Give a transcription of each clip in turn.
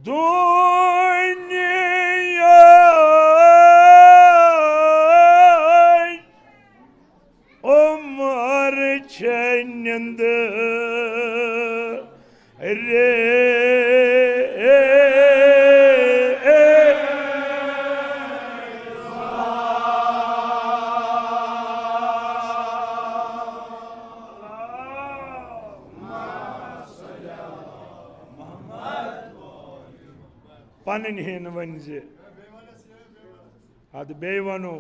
दुनिया उमर छनिंद रे पन हेन वन अद बे वनो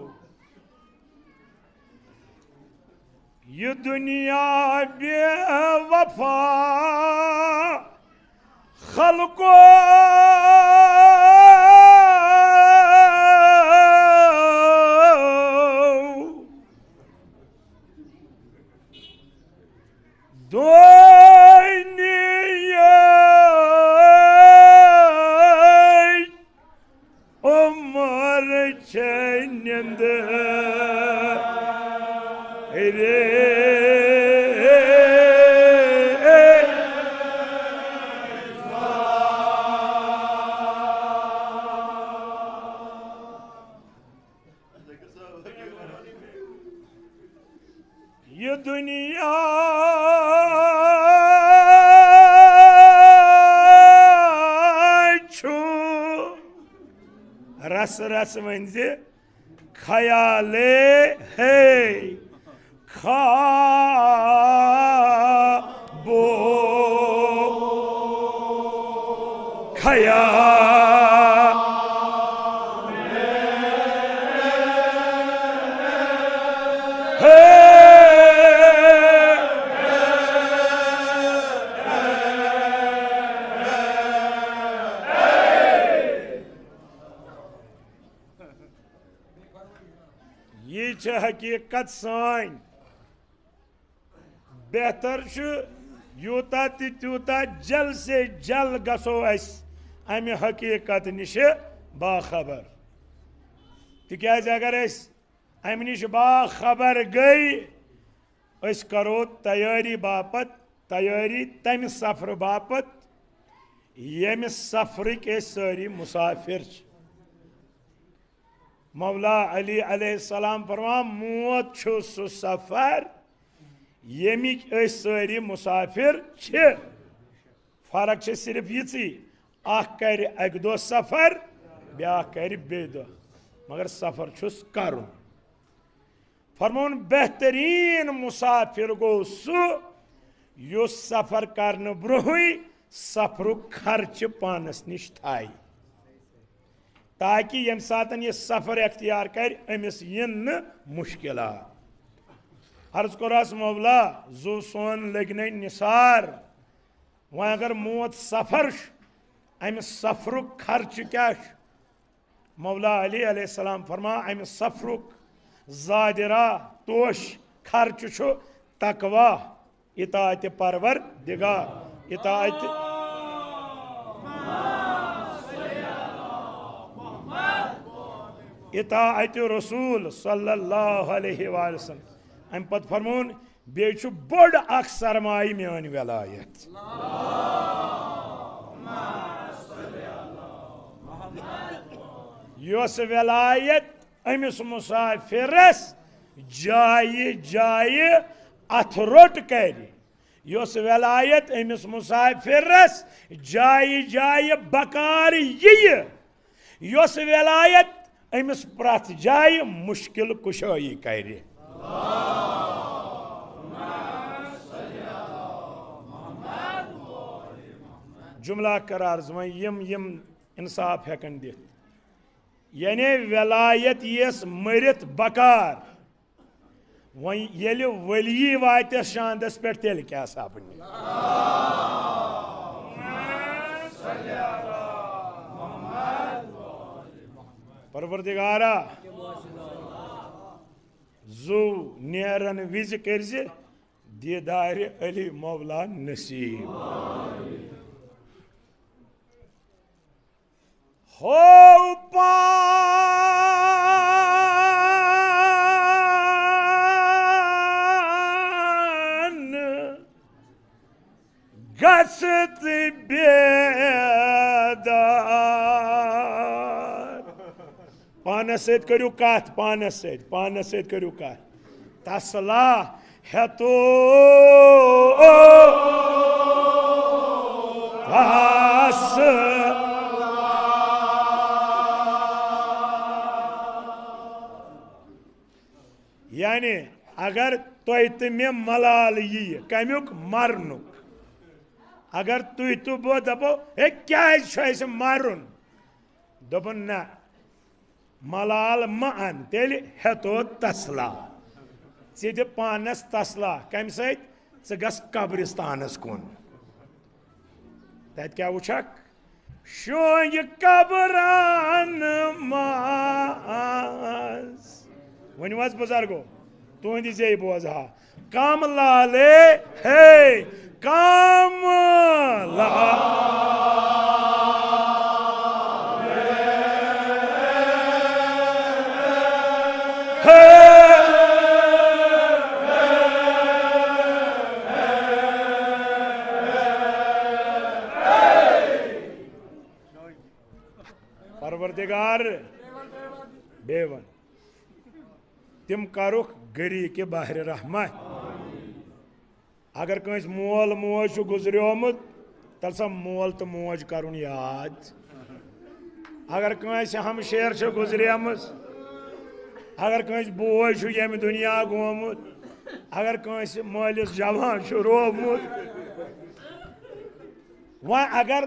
ये दुनिया बे वफा खल्को उमर छनिंद रे ये दुनिया रस रस मंजे ख्याले है खाबो खया ये हकीकत सान बेहतर यूता त्यूता जल से जल गसो अमि हकीकत निश बाखबर तिकाज अगर अमि निश बाखबर गई करो तैयारी बापत तैयारी तमि सफर बापत यमि सफरिक सारी मुसाफिर मौला अली अलैहिस्सलाम फरमा मौत सु सफर यमिक सारी मुसाफिर फर्क सिर्फ यी कर अक दो सफर ब्या कर बे दो मगर सफर छुस करुन फरमोन बेहतरीन मुसाफिर गो सु यो सफर करने ब्रोही सफर खर्च पानस निश थाई ताकि यम सातन ये सफर अख्तियार कर अमिस यन मुश्किल अर्ज कोरास मौला जो सोन लगन निसार वह अगर मौत सफर अमिस सफर खर्च क्या मौला अली अलैहिस्सलाम फरमा अमिस सफर ज़ादिरा तोश खर्च तकवा इताअत परवर दिगार इताअत इताअत रसूल सल्लल्लाहु अलैहि वसल्लम अम पत फरमोन बे बड़ अख सरमाई मान वलायत योस वलायत अमिस मुसाफिरस जाय जाय अथरोट कर योस वलायत अमिस मुसाफिरस जाय जाय बकार योस वलायत अमिस प्रथ जाय मुश्किल कुशाई कर जुमला करार यम यम इंसाफ हेकन दित यानी वलायत यस मरित बकार वही ये वली वात शांदस पे तेल क्या सपन परवरदिगारा जू नेरन विज कर दीदार अली मौला नसीब हो पान गसत बेद वफादार पानस सत करू कत पानस सत करू कत तसला है तो यानी अगर तुह तो मे मलाल यी कमुक मरनुक अगर तुह तो बो दपो हे क्या मरुन दोपन ना मलाल मान तेल हेतो तसला चे पानस तसला कम सत गस कब्रिस्तानस कुन तत क्या वुछक शोंग कब्रान माज वनु बुजुर्गो तुहद जे बोज हा कम लाले है कम ला परवरदिगार बेवन तिम करुख गरी के बाहर रहमत अगर कंस मोल मोज गुजरियोमुत तल सा मोल तो मोज करुन याद अगर कंस हमशेर गुजरियमस अगर कंस बोज यम दुनिया गोमुत अगर कंस मालिस जवान रोमुत वह अगर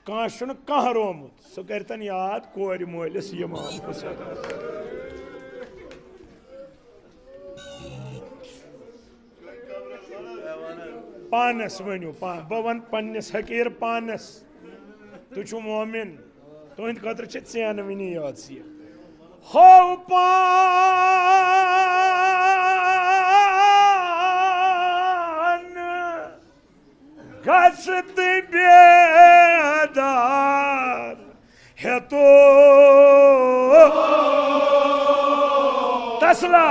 कंस कह रोमुत सह करतन याद कोर मालिस इमाम हुसैन पानस वनु बह वन पन्नस हकीर पानस तुझु मोमिन तुहद खतर चैन वनी याद सी हो पान गसत बेदार है तो तसला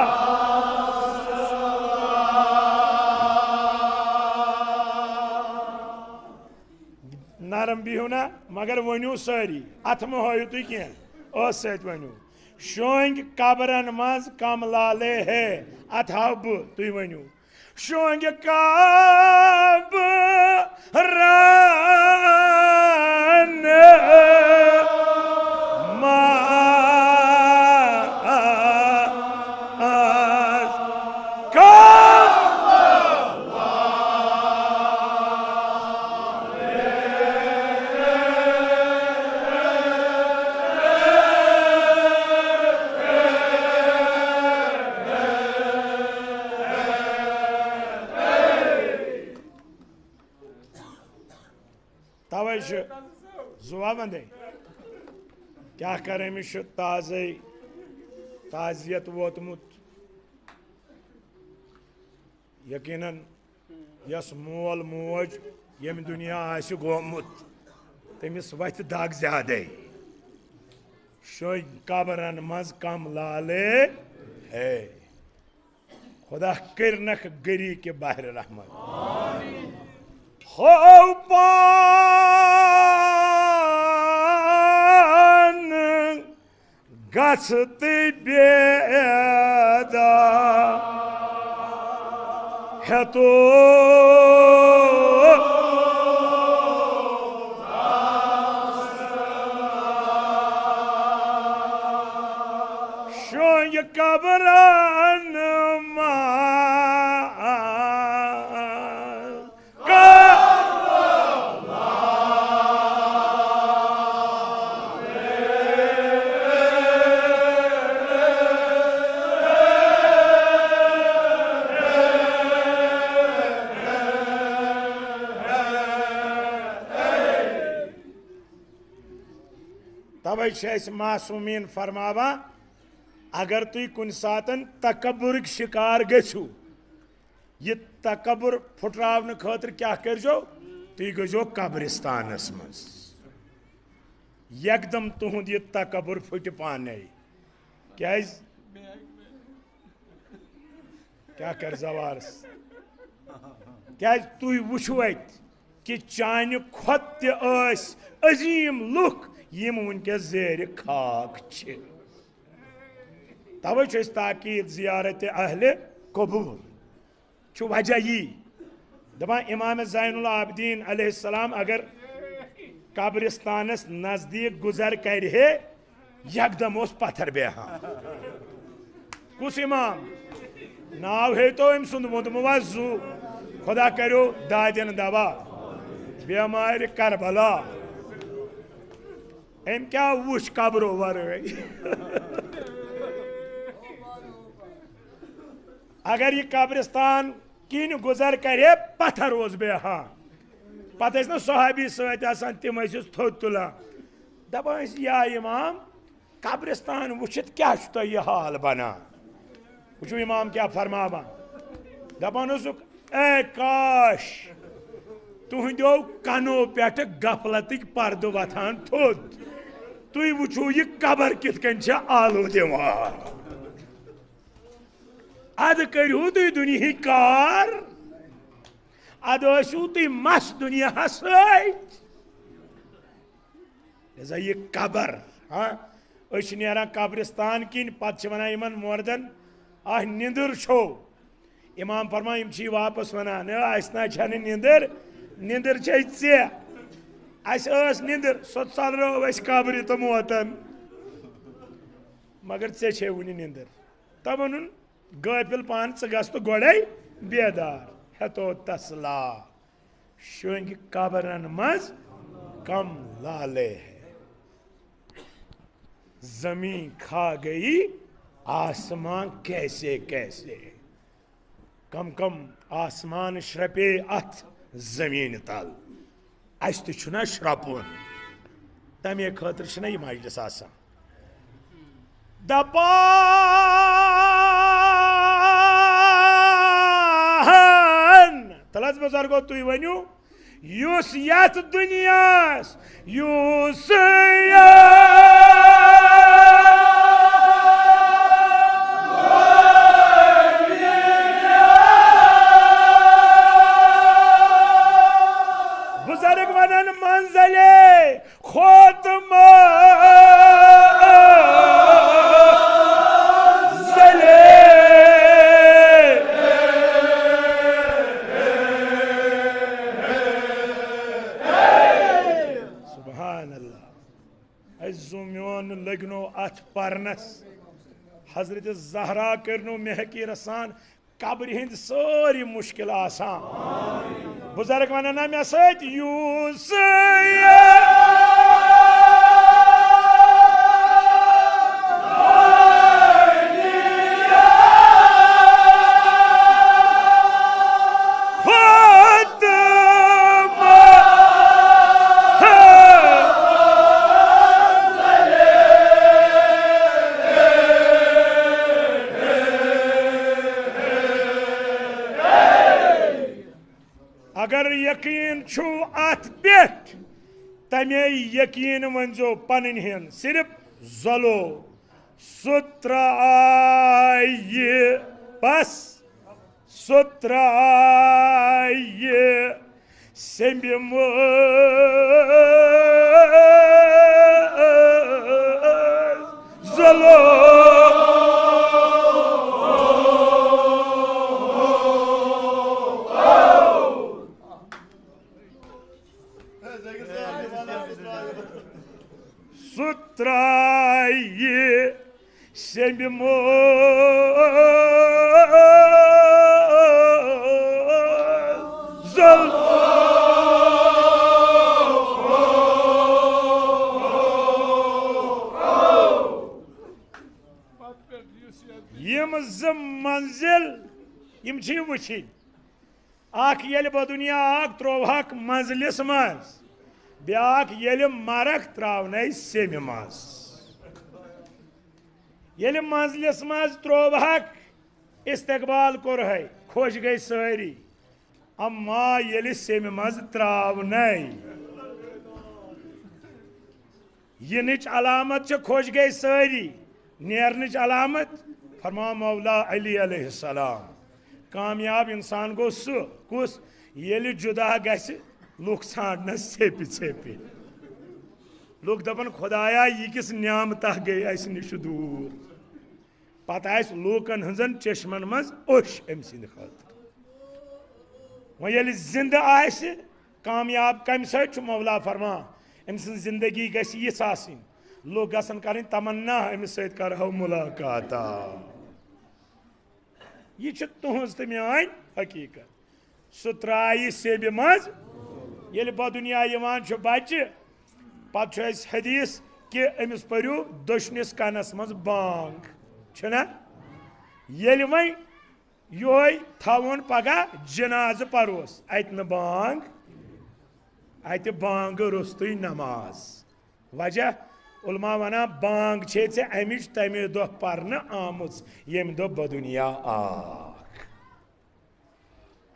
नरम बिहू ना मगर वनु सारी अथ मो हायु तुम कह सत वनु शोंग कबरन मज कम लाले है अथ हाव बह तुम वनु शोंग कबरन तवे जुआ बंदे क्या कर अमिस ताज़े ताज़ियत वोतमुत यकीनन यस मोल मोज यम दुनिया आसि गोमुत तमिस वथ दाग ज्यादा शो कबरन मज कम लाले है खुदा करनख गरी के बाहर रहमत हो पान गसत बेदा है तो शोंग कबरन तवे मासूमीन फरमावा अगर तुम कुन सातन तकबुर शिकार गु यह तकबुर फुटरावन खतर क्या करो तुम गो कब्रिस्तानस मज एकदम तुहद यह तकबुर फुट पाने क्या कर जवारस क्या तुम वुचु अत कि चान खोत अजीम लुक यम वनकस जेर खाक तवे ताकीद जियारत अहले कबूल वजह यी दपान इमाम ज़ैनुल आबिदीन अलैहिस्सलाम अगर कब्रिस्तानस नजदीक गुजर कर यकदम पत्थर बेहा कुस इमाम नाव है तो अम सुंद मुदमुवा जू खुदा करो दादन दवा बेमार करबला अम क्या वुश कब्रो वर अगर यह कब्रिस्तान किन गुजर करे पत्थर ओस बेहा पत ना सहाबी सत तम थोद तुलान दपान या इमाम कब्रिस्तान वुचित क्या यह हाल बनान वो इमाम क्या फरमावान दपान ए काश तुहदो कनो पे गफलत पर्द वथान थोद तुम वो यह कबर कित आलू दिवान अद करू तुम दुनिया कार अद तुम मस दुनिया सजा यह कबर हाँ नान कब्रिस्तान किन पे वन इन मोरदन आ निंदर छो इमाम फरमा वापस वनान ना निंदर निंदर चे निंदर सो चलरो कब्र तो मोतन मगर चे वन निंदर तब वन गाफिल पान गस तो गोड़े बेदार हेतो तसला शुंग कबरन मज कम लाले है जमीन खा गई आसमान कैसे कैसे कम कम आसमान श्रपे अथ जमीन तल अस तुना श्रपुन तमे खतर यह मजलिस आसान दपा तलज बुजुर्गो तुम वनु युस यथ दुनियास युस बुजुर्ग वनन मंजले खोतमा लगनो अथ परनस हजरत ज़हरा करनो महकी रसान कब्र हिंद सारी मुश्किल आसान बुजुर्ग वनाना मे सत यूस अगर यकीन छु अत पे तमे यकीन वंजो पन हन सिर्फ जलो सुत्राय बस सुत्राय सेम्बिम जलो सुत्राय सेम्बिमो जल यम मंजिल यम वुचिन ये दुनिया त्रोवहक मंजिलिस मज ब्याक ये मरक त्रावन सेमि मज ये मंजिलिस मज त्रोवहक इस्तकबाल कोर है खुश गई सारी अम्मा ये सेमि मज त्रावन यिनच अलामत खुश गई सारी नेरनच अलामत फरमा मौला अली अलैहिस्सलाम कामयाब इंसान गो सह कुस ये जुदा गस लुक ांडन सेपि सेपि लुक दपन खुदाया यह किस न्यामत गई अस नश दूर पत लूकन हजन चश्मन मज ओश अम सद खत वो जिंद कामयाब कम सत मौला फरमा अम जिंदगी गस आसन लोग गसन कर तमन्ना अमिस सत करहो मुलाकात यह तुहज तो मान हकीकत सह त्राय सेबि मज ये बदुनिया बच्चे पे हदीस कि अमिस पर्यु दशनिस कनस मज बांग ये वह योय थवन पगह जनाज परोस अत बांग अत बांग रोस्तु नमाज वजह उलमा वना बांग अमिच तमे दह पर्न आमुच यम दह बदुनिया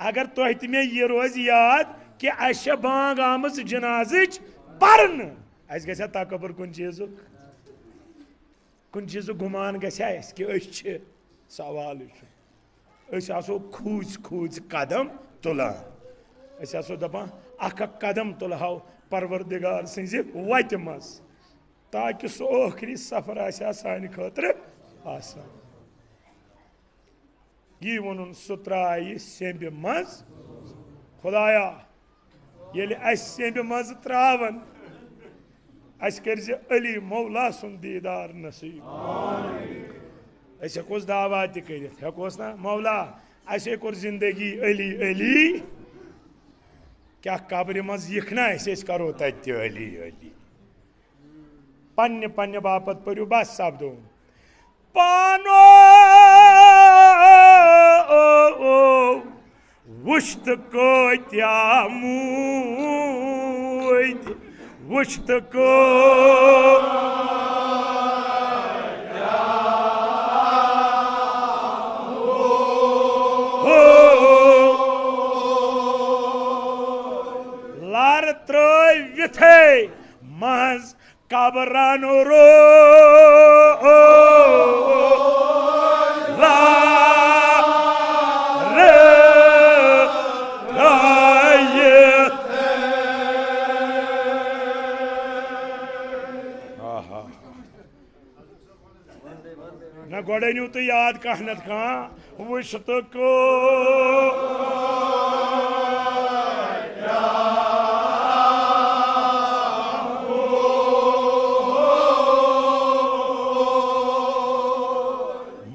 अगर तुह मे यह रोज याद कि अस बांग आमुच जनाजिच पर्न अस गया तकबर कुन चीज़ गुमान गया कि सवाल आसो खूज खूज कदम तुलान आसो दपान अख कदम तुलहो परवरदिगार सज वत मज ताकि सो आखिरी सफर आ सान खतर आसान यह वन सह त्राय सेंबि मज खुदाया ये सेंबि मज त्रावन अस कर अली मौला सुन दीदार नसीब हेकोस दावा तकोस ना मौला असे कोर जिंदगी अली अली क्या कब्र मज यखना करो तत अली अली पन्ने पन्ने बापत पर्यु बस सपदो पानो वुश्त को त्यामूद वुश्त को लार त्रोय विथे मज कबरानो रो न गोड़े तो याद कह नत कह वुश्त को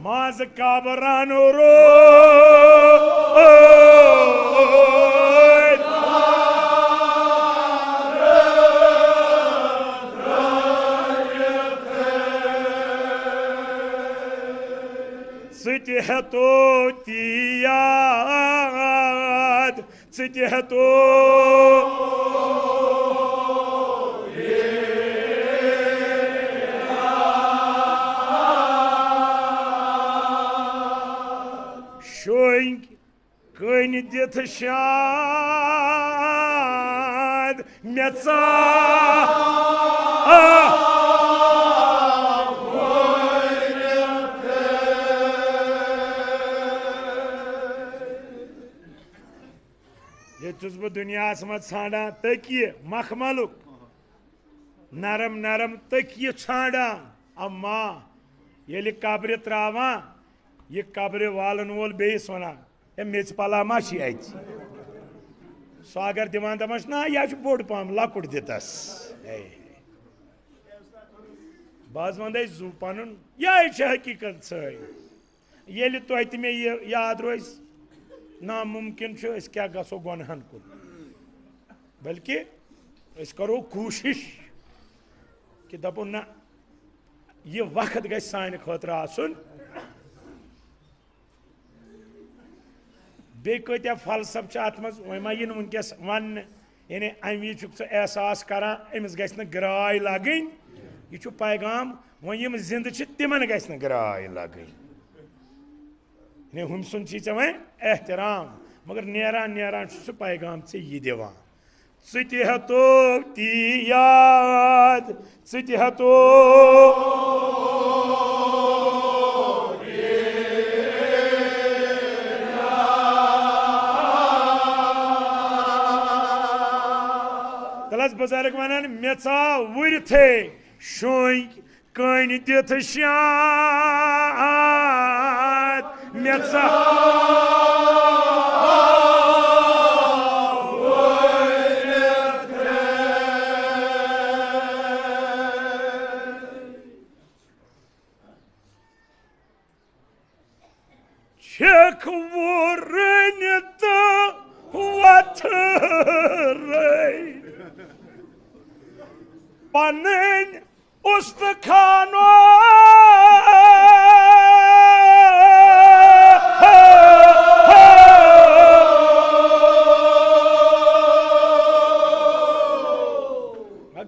मज कबरानो रो तो याद तो शोंग कन दिथ शाद मेचा बह दुनिया मज ाना तकिय मखमलुक नरम नरम तकिय ान अम्मा ये कब्र त्रावा यह कब्र वालन वोल बेस वन मेच पला मा सो अगर दिवान दपस ना यह बोड़ पहम लकुट दितस बज वंद जू पन यह हकीकत ये तुह मे याद रोज नामुमकिन क्या गो गुनहन कुन बल्कि करो कोशिश कि दपो ना यह वक्त गि सान खतर आसन बे कत्या फलसफ अत मज वन वनकस वन यानी अमी एहसास करान अमिस गि ग्राय लगन यह पैगाम वह जिंद तिमन गि ग्राय लगन हम सुन वे एहतराम मगर नेरान नेरान सह पैगाम यह दिवान तो ती याद तो बुजुर्ग वनान मे चा वुर थे शोंक कन दिथ शात मे चा Check warren the water panen ustakano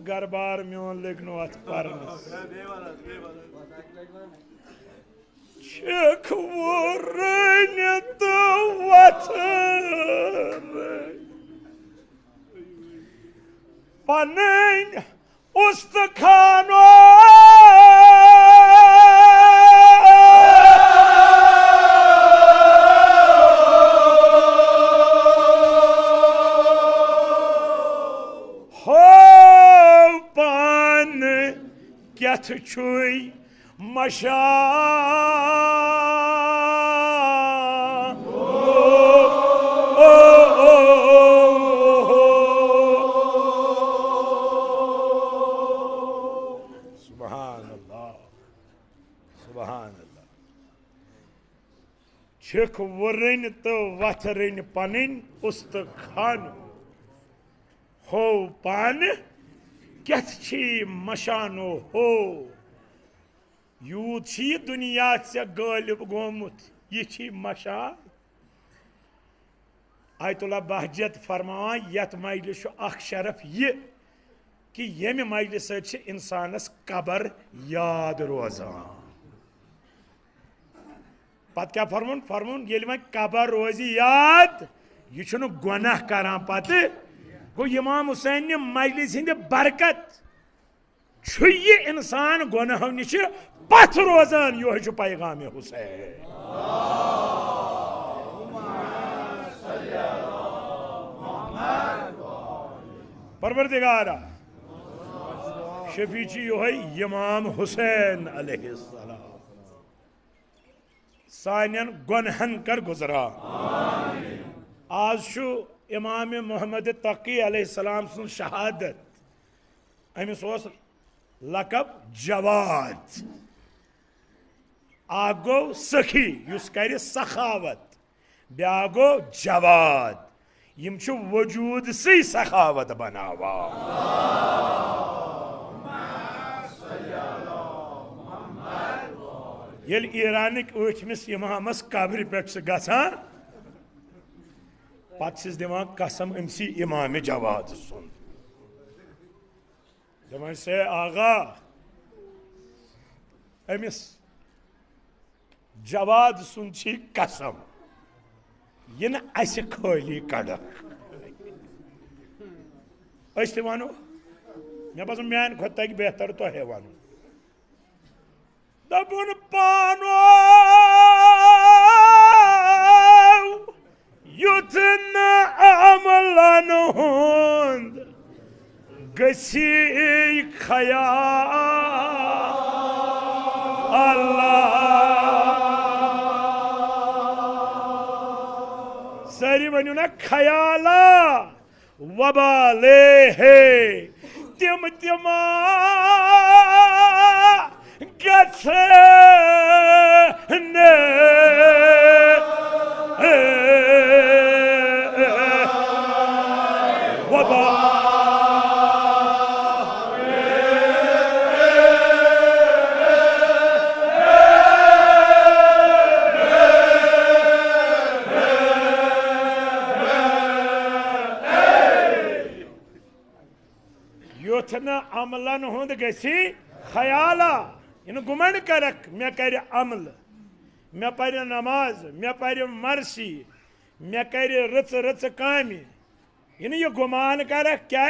garbar mion legno at parnas Check warren the water panen ustakano ho pan get chui masha Check warren the waterin panin ustakhan ho pan get chi mashano ho you chi dunya se galib gomut ye chi masha Ayatullah Bahjat farmawan yat majlis akh sharaf ye ki yemi majlis se insanas kabar yaad rozan Pat kya farmun yeli ma kabar rozi yaad ye chunu gunah karan pat go Imam Hussein ne majlis hinde barkat chu ye insan gunah nish pat rozan yo chu paygam Hussein Parvardigara Shafi'i yo hai Imam Hussein alayhi salam Saniyan gunhan kar guzara आज शु इमाम मोहम्मद तकी अलैहिस्सलाम सुन शहादत अमिस ओस लकब जवाद आगो सखी use करे सखावत ब्यागो जवाद यम छु वजूद से सखावत बनावा येल ईरानिक उठमिस इमामस कब्र पे गसान पत्स दिवान कसम अमसी इमाम जवाद सुन दमन से आगा अमिस जवाद सुन छी कसम ये न ऐसे खोली कड़क ऐसे वानो मैं बस मैन खुद तक बेहतर तो है वानो दबुन पानो युतन अमलन होंद गसी खया अल्लाह सारी बनो ना खयाला वबाले है तिम तिमा गथे ने योथना अमलन हुंद गसी खयाला इन गुमन करक मे कर अमल मे पर नमाज मे पर मरसी मे कर रच रच कामि इन ये गुमान करक क्या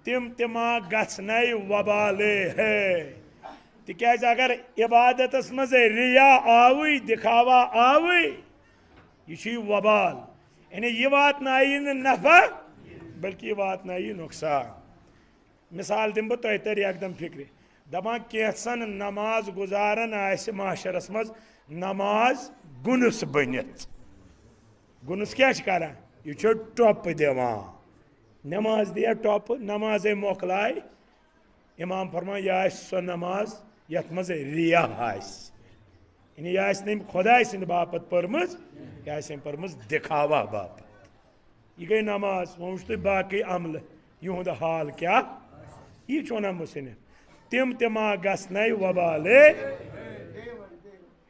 तिम तिमा गसन वबाले है तिकाज अगर इबादतस मज रिया आवी दिखावा आवी ये वबाल इन ये वात नाई नफा बल्कि ये वात नाई नुकसान मिसाल दिम बह तर एकदम फिक्र दपान कैसन नमाज गुजारन आसि माशरस मज नमाज गुनस बनित गुनस क्या करान यह टॉप दिवान नमाज दिया टॉप नमाज मोकलाय इमाम फरमा यह सो नमाज यथ मज रिया यानी यह खुदाय सद बापत पर्मज यह पर्मज दिखावा बापत यह गई नमाज वो वो बाकी अमल युद हाल क्या यह वन मुसनिफ तिम तिमा गसन वबाले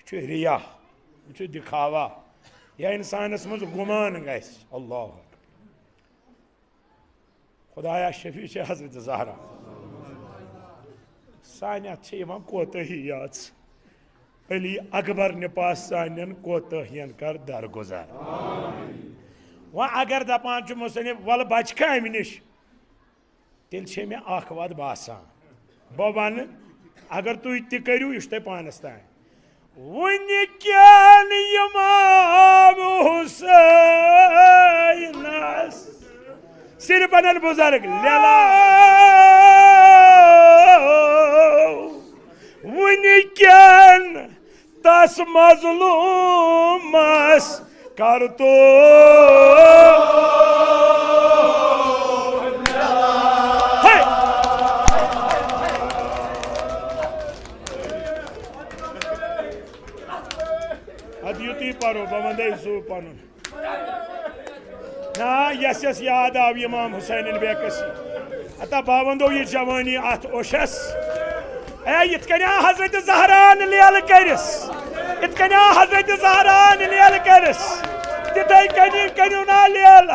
रिया दिखावा या इंसानस मज गुमान गस अल्लाह खुदाया शफी हजरत ज़हरा सान कोतही याद अली अकबर ने पास सान कोतहियन कर दरगुजर वह अगर दपान मुसनिफ वल बच अमि नश तेल मे वत बासान बह वन अगर तुम तू यह पानस तान वुनिकन इमाम हुसैनस सिर बनन बुजुर्ग लेला वुनिकन तस मजलूमस कर तो परो बंदे सू पन ना यस यस याद आव इमाम हुसैन बेकस अता बंदो यह जवानी अत ओशस इत हजरत ज़हरान लेल करस इत हजरत ज़हरान लेल करस तिथे करू ना लेल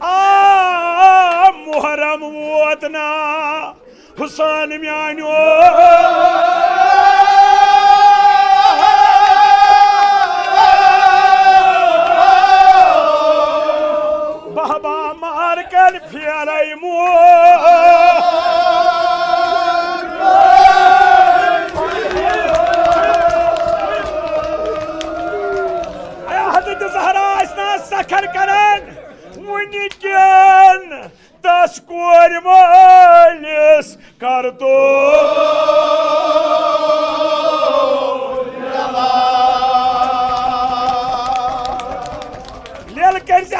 आ मुहर्रम वोत ना हुसैन म्यानो बाबा मार कर फेर हजरत ज़हरा सखर करन वुनिकन तस कोर मालिस कर तो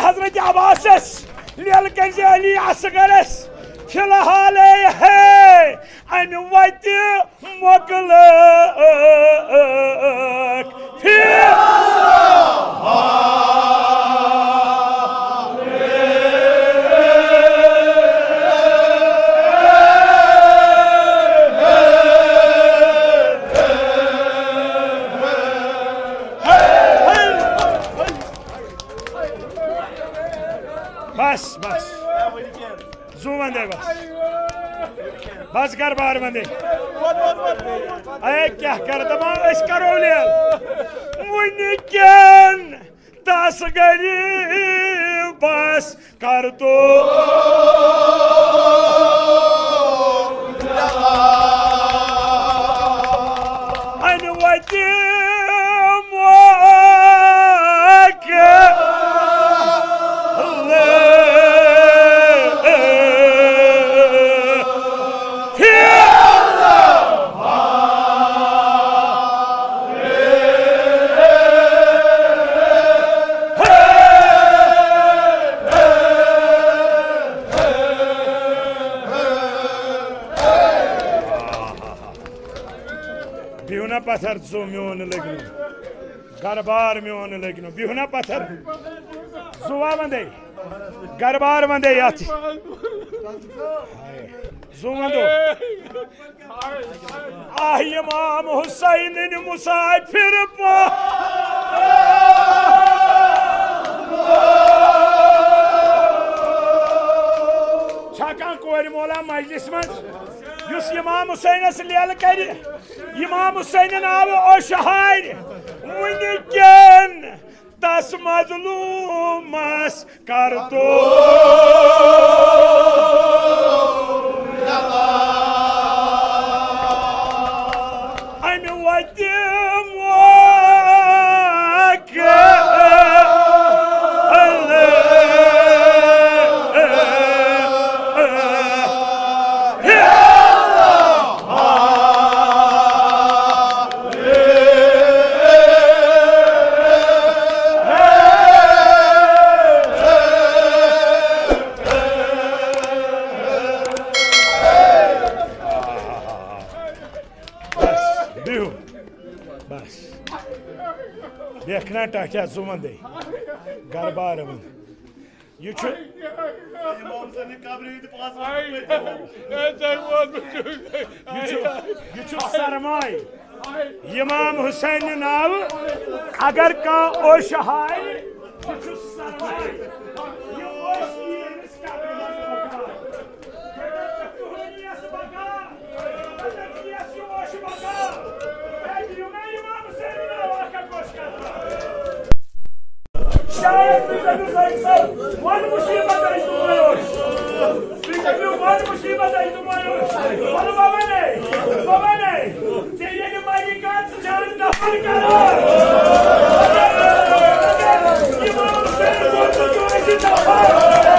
हजरत अब्बास लेल कर अली असगरस फिलहाल है अमि वत मोकल बस बस जू वंदे बस कर बार वंदे अरे क्या कर दमा करो लेल वुनिकन तस गरी बस कर तो पत्थर जो मोन लगन गरबार मोन लगन बिहुना पत्थर जुआ वंदे गरबार वंदे यात जो वंदो आह इमाम हुसैन ने मुसाफिर पा छाका कोर मोला मजलिस मज युस इमाम हुसैन लेल कर इमाम हुसैन आव ओशहार वुनिकन तस मजलूमस कर तो अमि वत मोकल बिहू बस देखना टाक्या जुमंदे गरबार ये सरमाय इमाम हुसैन नाव अगर का ओश हाय शायद वन मुसीबत है तुम्हारे वन मुसीबत है तुम्हारे बोलो बाबा ने तेरे के मारी का जान दफन करो इमाम हुसैन को तो ऐसी दफन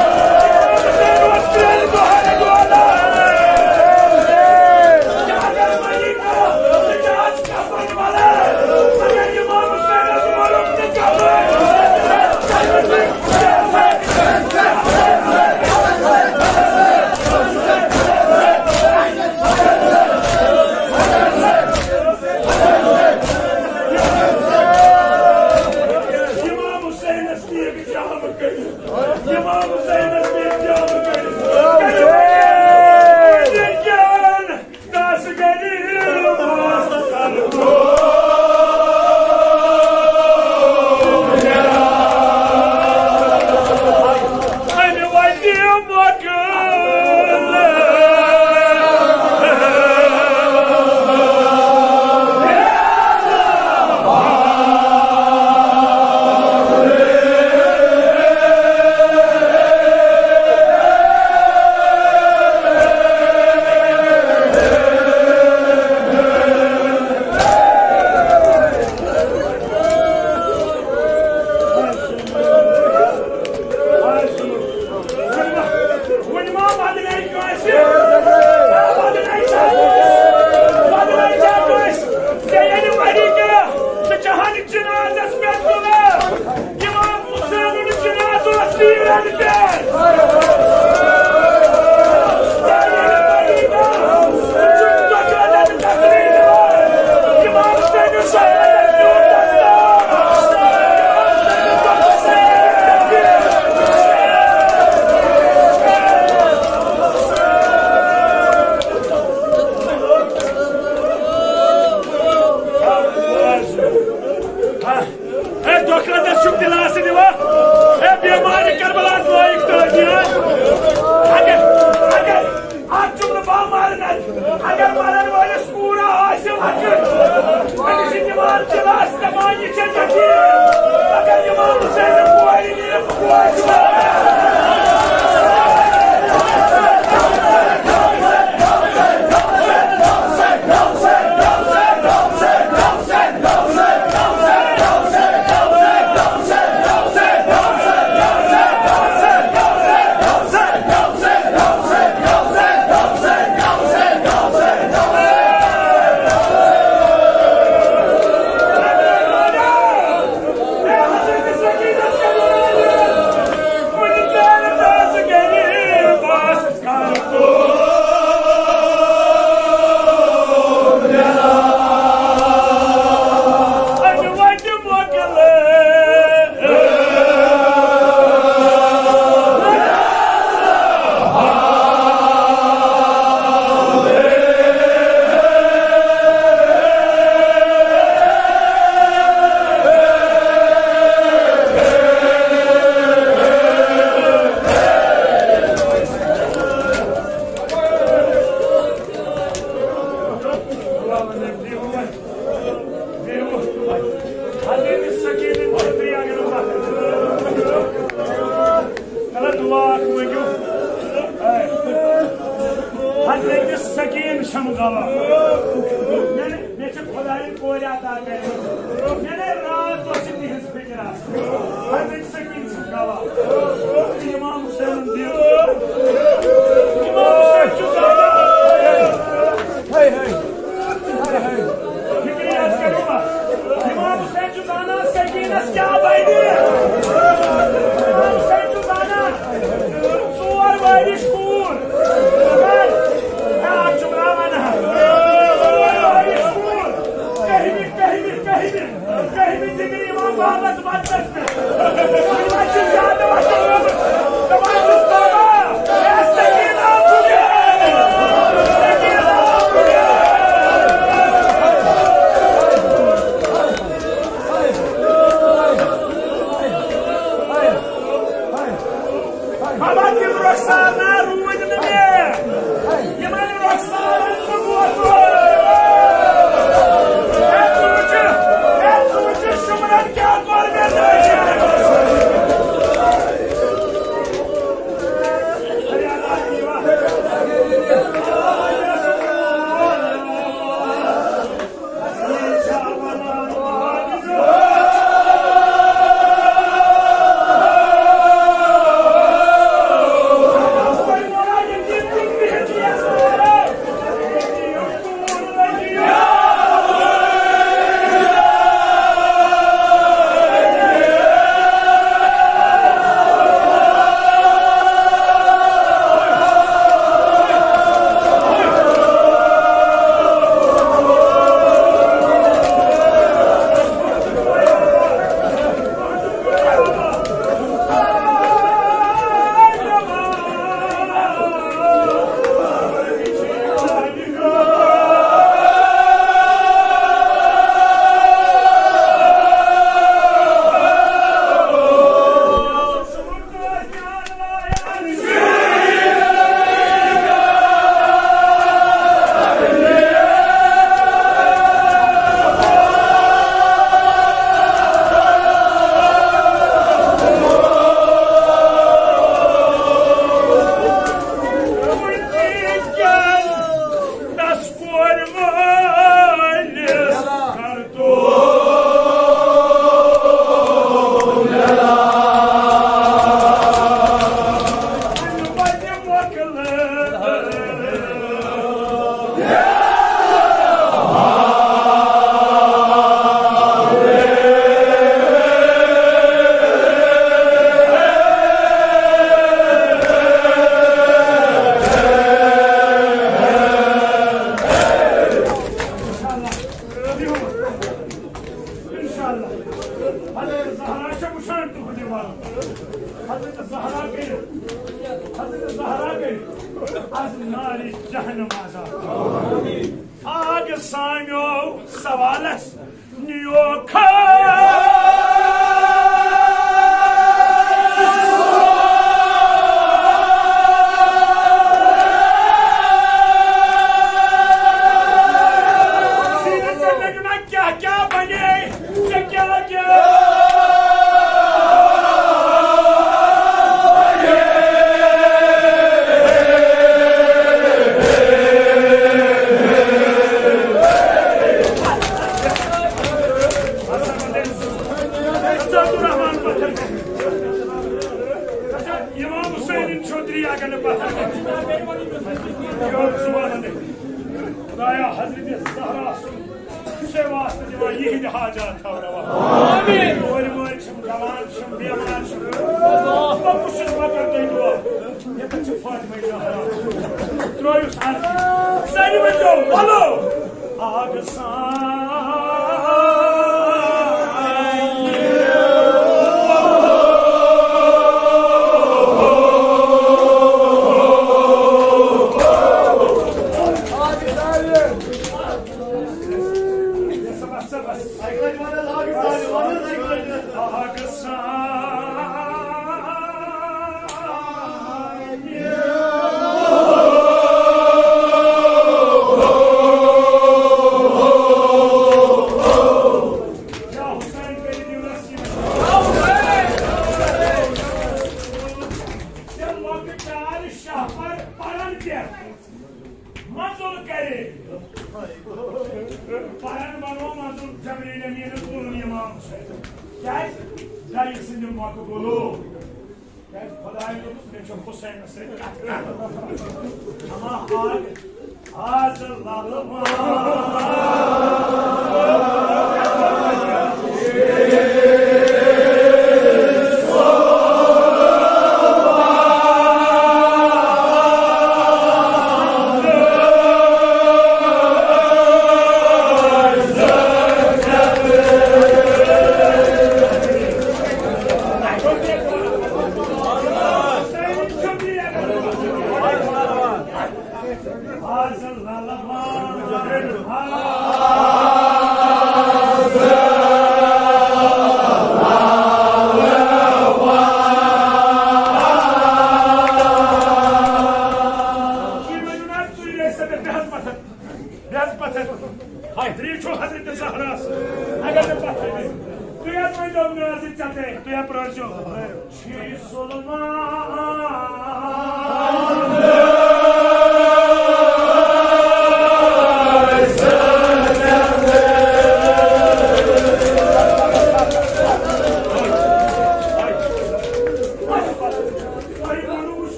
Yeah.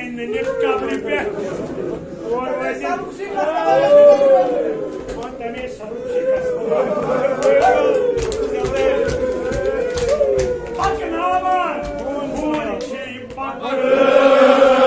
निक कब्र पे और वैसे और तमे सबक शिकस्त पकनावन मोन छे पकड़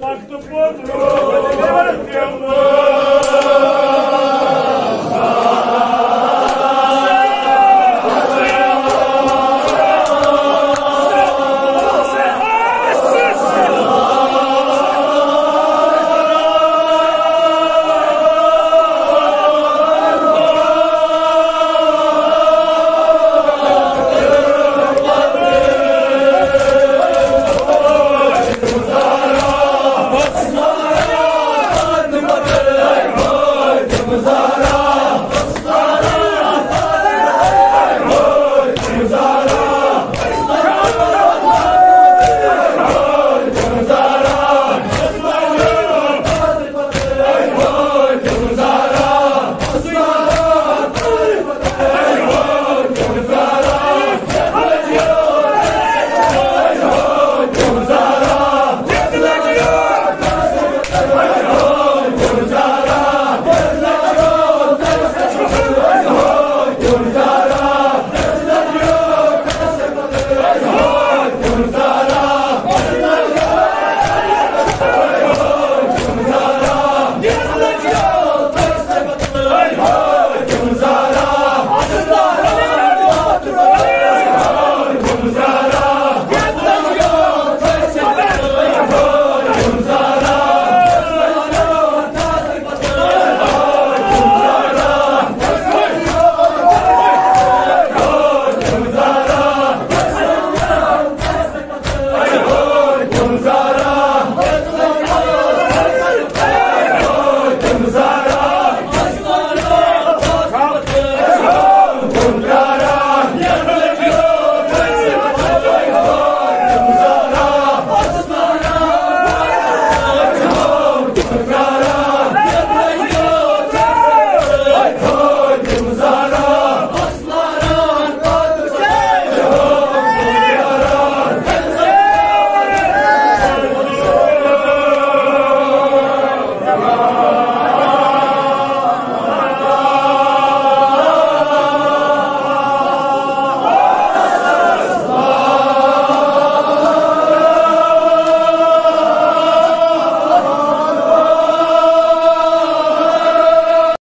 वक्त पुत्र